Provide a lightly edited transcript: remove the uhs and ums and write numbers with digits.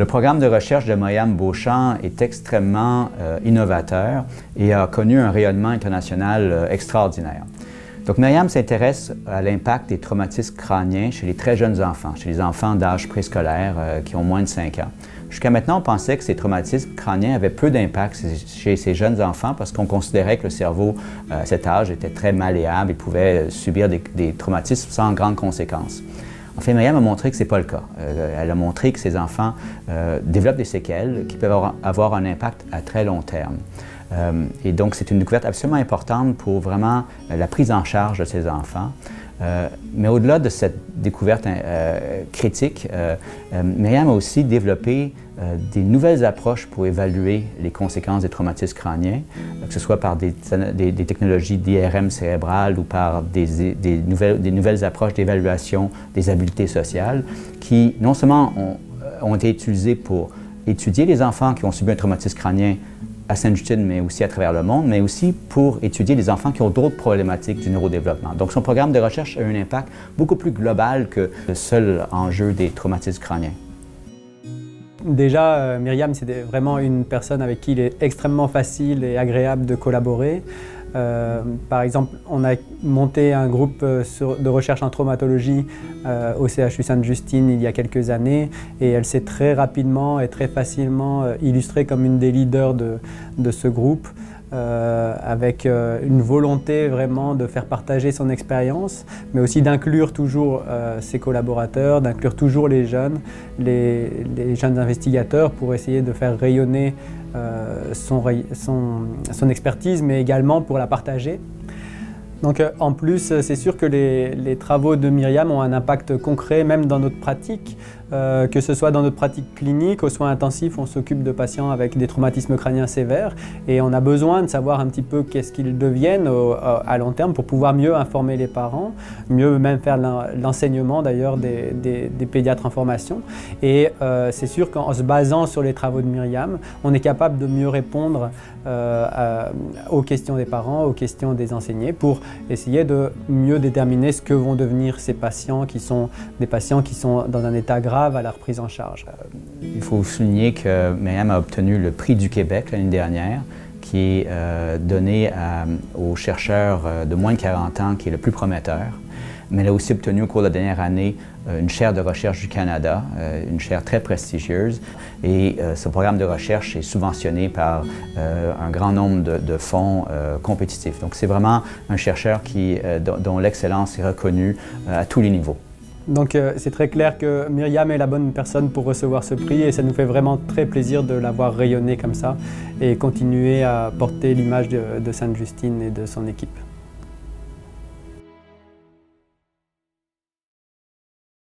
Le programme de recherche de Myriam Beauchamp est extrêmement innovateur et a connu un rayonnement international extraordinaire. Donc, Myriam s'intéresse à l'impact des traumatismes crâniens chez les très jeunes enfants, chez les enfants d'âge préscolaire qui ont moins de 5 ans. Jusqu'à maintenant, on pensait que ces traumatismes crâniens avaient peu d'impact chez ces jeunes enfants parce qu'on considérait que le cerveau à cet âge était très malléable et pouvait subir des traumatismes sans grandes conséquences. En fait, Myriam a montré que ce n'est pas le cas. Elle a montré que ces enfants développent des séquelles qui peuvent avoir un impact à très long terme. Et donc, c'est une découverte absolument importante pour vraiment la prise en charge de ces enfants. Mais au-delà de cette découverte critique, Myriam a aussi développé des nouvelles approches pour évaluer les conséquences des traumatismes crâniens, que ce soit par des technologies d'IRM cérébrale ou par des nouvelles approches d'évaluation des habiletés sociales qui, non seulement ont été utilisées pour étudier les enfants qui ont subi un traumatisme crânien à Sainte-Justine, mais aussi à travers le monde, mais aussi pour étudier les enfants qui ont d'autres problématiques du neurodéveloppement. Donc, son programme de recherche a un impact beaucoup plus global que le seul enjeu des traumatismes crâniens. Déjà, Myriam, c'est vraiment une personne avec qui il est extrêmement facile et agréable de collaborer. Par exemple, on a monté un groupe de recherche en traumatologie au CHU Sainte-Justine il y a quelques années et elle s'est très rapidement et très facilement illustrée comme une des leaders de ce groupe. Avec une volonté vraiment de faire partager son expérience, mais aussi d'inclure toujours ses collaborateurs, d'inclure toujours les jeunes investigateurs pour essayer de faire rayonner son expertise, mais également pour la partager. Donc en plus, c'est sûr que les travaux de Myriam ont un impact concret même dans notre pratique, que ce soit dans notre pratique clinique, aux soins intensifs, on s'occupe de patients avec des traumatismes crâniens sévères et on a besoin de savoir un petit peu qu'est-ce qu'ils deviennent à long terme pour pouvoir mieux informer les parents, mieux même faire l'enseignement d'ailleurs des pédiatres en formation. Et c'est sûr qu'en se basant sur les travaux de Myriam, on est capable de mieux répondre aux questions des parents, aux questions des enseignants pour essayer de mieux déterminer ce que vont devenir ces patients qui sont des patients qui sont dans un état grave à leur prise en charge. Il faut souligner que Myriam a obtenu le prix du Québec l'année dernière, qui est donné aux chercheurs de moins de 40 ans, qui est le plus prometteur. Mais elle a aussi obtenu au cours de la dernière année une chaire de recherche du Canada, une chaire très prestigieuse. Et ce programme de recherche est subventionné par un grand nombre de fonds compétitifs. Donc c'est vraiment un chercheur dont l'excellence est reconnue à tous les niveaux. Donc c'est très clair que Myriam est la bonne personne pour recevoir ce prix et ça nous fait vraiment très plaisir de l'avoir rayonné comme ça et continuer à porter l'image de Sainte-Justine et de son équipe.